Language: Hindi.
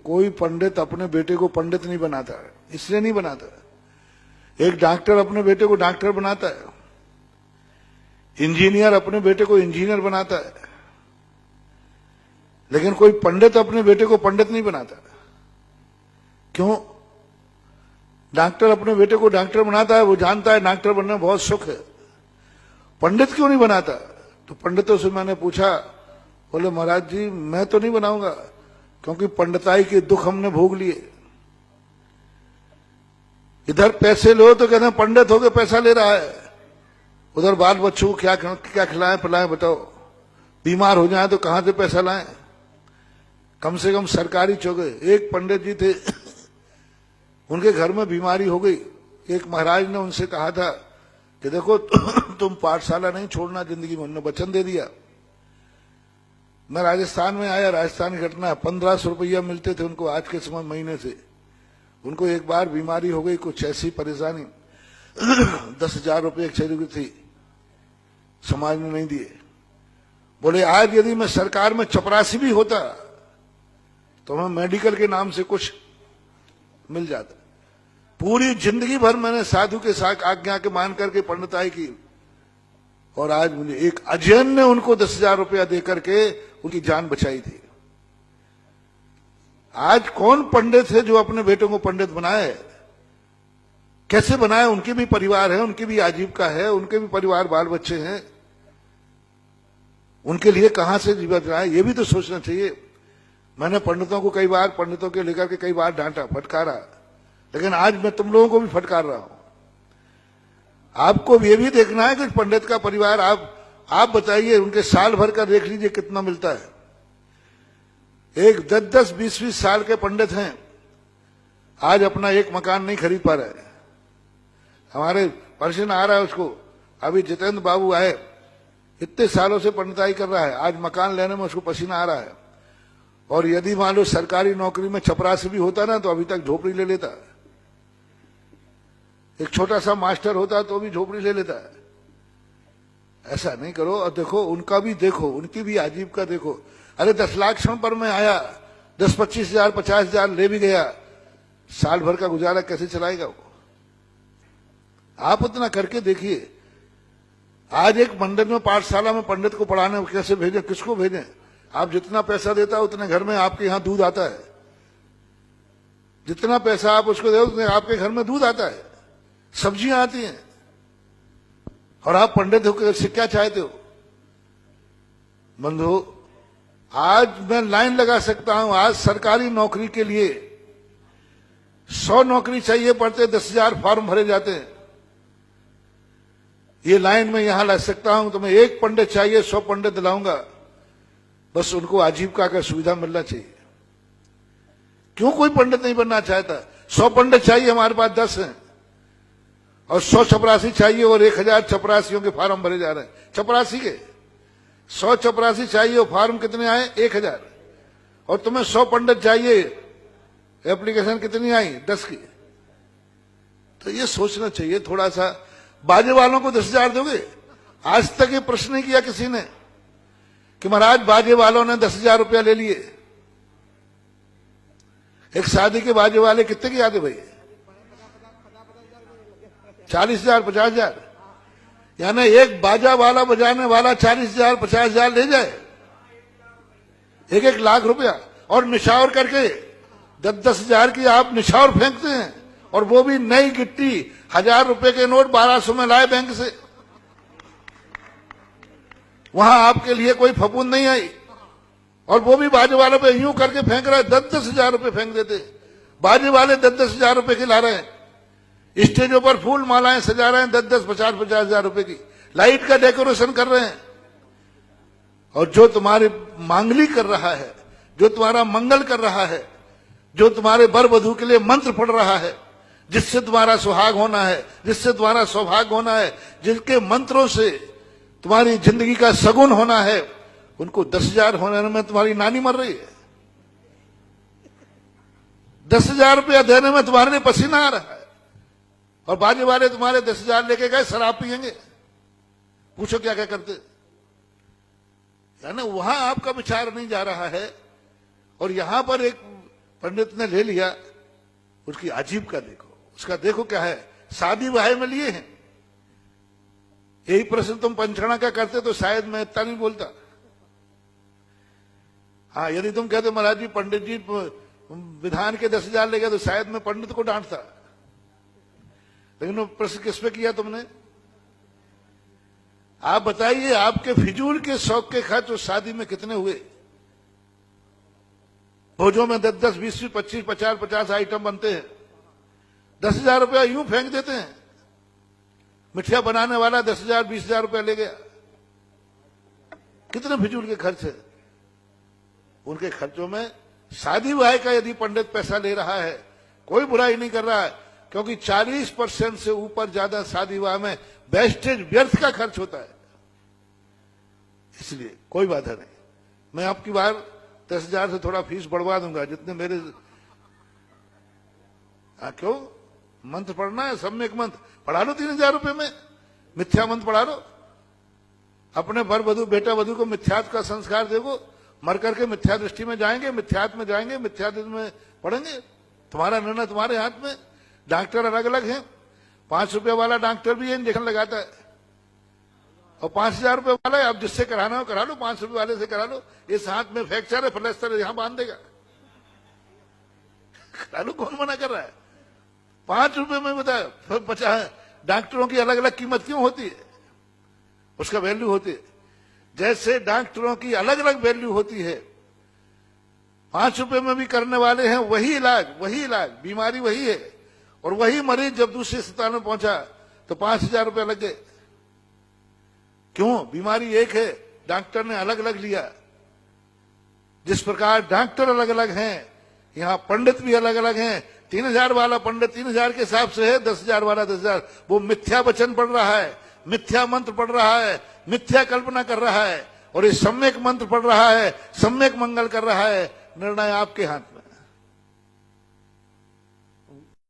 कोई पंडित अपने बेटे को पंडित नहीं बनाता है, इसलिए नहीं बनाता। एक डॉक्टर अपने बेटे को डॉक्टर बनाता है, इंजीनियर अपने बेटे को इंजीनियर बनाता है, लेकिन कोई पंडित अपने बेटे को पंडित नहीं बनाता। क्यों? डॉक्टर अपने बेटे को डॉक्टर बनाता है, वो जानता है डॉक्टर बनना बहुत सुख है। पंडित क्यों नहीं बनाता? तो पंडितों से मैंने पूछा, बोले महाराज जी मैं तो नहीं बनाऊंगा, क्योंकि पंडिताई के दुख हमने भोग लिए। इधर पैसे लो तो कहते हैं पंडित होके पैसा ले रहा है, उधर बाल बच्चों को क्या क्या खिलाएं पिलाएं बताओ। बीमार हो जाए तो कहां से पैसा लाएं? कम से कम सरकारी चौके। एक पंडित जी थे, उनके घर में बीमारी हो गई। एक महाराज ने उनसे कहा था कि देखो तुम पाठशाला नहीं छोड़ना जिंदगी में। उन्होंने वचन दे दिया। मैं राजस्थान में आया, राजस्थान की घटना, 1500 रुपया मिलते थे उनको आज के समय महीने से। उनको एक बार बीमारी हो गई, कुछ ऐसी परेशानी 10,000 रुपये चाहिए थी, समाज ने नहीं दिए। बोले आज यदि मैं सरकार में चपरासी भी होता तो मैं मेडिकल के नाम से कुछ मिल जाता। पूरी जिंदगी भर मैंने साधु के साथ आज्ञा के मान करके पंडिताई की, और आज मुझे एक अजैन ने उनको 10,000 रुपया देकर के उनकी जान बचाई थी। आज कौन पंडित है जो अपने बेटों को पंडित बनाए? कैसे बनाए? उनके भी परिवार है, उनकी भी आजीविका है, उनके भी परिवार बाल बच्चे हैं, उनके लिए कहां से जीवन जाए ये भी तो सोचना चाहिए। मैंने पंडितों को कई बार, पंडितों के लेकर के कई बार डांटा, फटकारा, लेकिन आज मैं तुम लोगों को भी फटकार रहा हूं। आपको ये भी देखना है कि पंडित का परिवार, आप बताइए उनके साल भर का देख लीजिए कितना मिलता है। एक 10-10, 20-20 साल के पंडित हैं, आज अपना एक मकान नहीं खरीद पा रहे। हमारे परेशान आ रहा है उसको, अभी जितेंद्र बाबू आए, इतने सालों से पंडिताई कर रहा है, आज मकान लेने में उसको पसीना आ रहा है। और यदि मान लो सरकारी नौकरी में चपरासी भी होता ना तो अभी तक झोपड़ी ले लेता। एक छोटा सा मास्टर होता तो भी झोपड़ी ले लेता है। ऐसा नहीं करो। और देखो उनका भी, देखो उनकी भी आजीविका देखो। अरे 10 लाख क्षण पर मैं आया, 10-25 हजार 50 हजार ले भी गया, साल भर का गुजारा कैसे चलाएगा वो? आप उतना करके देखिए। आज एक मंदिर में, पाठशाला में पंडित को पढ़ाने कैसे भेजें, किसको भेजें? आप जितना पैसा देता है उतने घर में आपके यहां दूध आता है। जितना पैसा आप उसको दे उतने आपके घर में दूध आता है, सब्जियां आती हैं। और आप पंडित होकर से क्या चाहते हो? बंधु, आज मैं लाइन लगा सकता हूं। आज सरकारी नौकरी के लिए 100 नौकरी चाहिए पड़ते, 10,000 फॉर्म भरे जाते हैं। ये लाइन में यहां ला सकता हूं तो मैं एक पंडित चाहिए, 100 पंडित दिलाऊंगा। बस उनको आजीविका का सुविधा मिलना चाहिए। क्यों कोई पंडित नहीं बनना चाहता? 100 पंडित चाहिए, हमारे पास 10 हैं, और 100 चपरासी चाहिए, और 1000 चपरासियों के फार्म भरे जा रहे हैं। चपरासी के 100 चपरासी चाहिए, और फार्म कितने आए? 1000। और तुम्हें 100 पंडित चाहिए, एप्लीकेशन कितनी आई? 10 की। तो ये सोचना चाहिए थोड़ा सा। बाजे वालों को 10,000 दोगे? आज तक ये प्रश्न नहीं किया किसी ने कि महाराज बाजे वालों ने 10,000 रुपया ले लिए। एक शादी के बाजे वाले कितने की आते भाई? 40,000 50,000। यानी एक बाजा वाला बजाने वाला 40,000 50,000 ले जाए, 1-1 लाख रुपया, और निछावर करके 10-10 हजार की आप निछावर फेंकते हैं। और वो भी नई गिट्टी, 1000 रुपए के नोट 1200 में लाए बैंक से। वहां आपके लिए कोई फपूंद नहीं आई, और वो भी बाजे वाले पे यूं करके फेंक रहा है। 10-10 हजार रुपए फेंक देते। बाजे वाले 10-10 हजार रुपए की ला रहे हैं। स्टेजों पर फूल मालाएं सजा रहे हैं, 10-10 50-50 हजार रुपए की। लाइट का डेकोरेशन कर रहे हैं। और जो तुम्हारे मांगली कर रहा है, जो तुम्हारा मंगल कर रहा है, जो तुम्हारे वर वधू के लिए मंत्र पढ़ रहा है, जिससे तुम्हारा सुहाग होना है, जिससे तुम्हारा सौभाग्य होना है, जिनके मंत्रों से तुम्हारी जिंदगी का सगुन होना है, उनको 10,000 होने में तुम्हारी नानी मर रही है। 10,000 रुपया देने में तुम्हारे लिए पसीना आ रहा है, और बाजे वाले तुम्हारे 10,000 लेके गए, शराब पियेंगे। पूछो क्या क्या करते? यानी वहां आपका विचार नहीं जा रहा है। और यहां पर एक पंडित ने ले लिया, उसकी अजीब का देखो, उसका देखो क्या है, शादी ब्याह में लिए हैं। यही प्रश्न तुम पंचकर्णा का करते तो शायद मैं इतना नहीं बोलता। हाँ, यदि तुम कहते महाराज जी पंडित जी विधान के 10,000 ले गए तो शायद मैं पंडित को डांटता, लेकिन वो प्रश्न किस पे किया तुमने? आप बताइए, आपके फिजूल के शौक के खर्च उस शादी में कितने हुए? भोजों में 10-10, 20, 25, 50 आइटम बनते हैं, 10,000 रुपया यूं फेंक देते हैं। मिठिया बनाने वाला 10,000, 20,000 रुपया ले गया। कितने फिजूल के खर्च है? उनके खर्चों में शादी ब्याह का यदि पंडित पैसा ले रहा है, कोई बुराई नहीं कर रहा है, क्योंकि 40% से ऊपर ज्यादा शादी ब्याह में वेस्टेज, व्यर्थ का खर्च होता है। इसलिए कोई बाधा नहीं, मैं आपकी बार 10,000 से थोड़ा फीस बढ़वा दूंगा, जितने मेरे। क्यों? मंत्र पढ़ना है, सम्यक मंत्र पढ़ा लो 3,000 रुपए में, मिथ्या मंत्र पढ़ा लो। अपने वर वधु, बेटा वधु को मिथ्यात्व का संस्कार देखो, मर करके मिथ्या दृष्टि में जाएंगे, मिथ्यात्व में जाएंगे, मिथ्यात्व में पढ़ेंगे। तुम्हारा निर्णय तुम्हारे हाथ में। डॉक्टर अलग अलग हैं, 5 रुपये वाला डॉक्टर भी इंजेक्शन लगाता है, और 5,000 रुपये वाला है, आप जिससे कराना हो करा लो, 5 रुपये वाले से करा लो। इस हाथ में फ्रैक्चर है, प्लास्टर यहां बांध देगा, करा लो, कौन मना कर रहा है? 5 रुपये में बताया, 50। डॉक्टरों की अलग अलग कीमत क्यों होती है? उसका वैल्यू होती है। जैसे डॉक्टरों की अलग अलग वैल्यू होती है, 5 रुपये में भी करने वाले हैं वही इलाज, बीमारी वही है, और वही मरीज जब दूसरे अस्पताल में पहुंचा तो 5,000 रुपये लग गए। क्यों? बीमारी एक है, डॉक्टर ने अलग अलग लिया। जिस प्रकार डॉक्टर अलग अलग हैं, यहां पंडित भी अलग अलग हैं। 3,000 वाला पंडित 3,000 के हिसाब से है, 10,000 वाला 10,000। वो मिथ्या वचन पढ़ रहा है, मिथ्या मंत्र पढ़ रहा है, मिथ्या कल्पना कर रहा है, और ये सम्यक मंत्र पढ़ रहा है, सम्यक मंगल कर रहा है। निर्णय आपके हाथ में।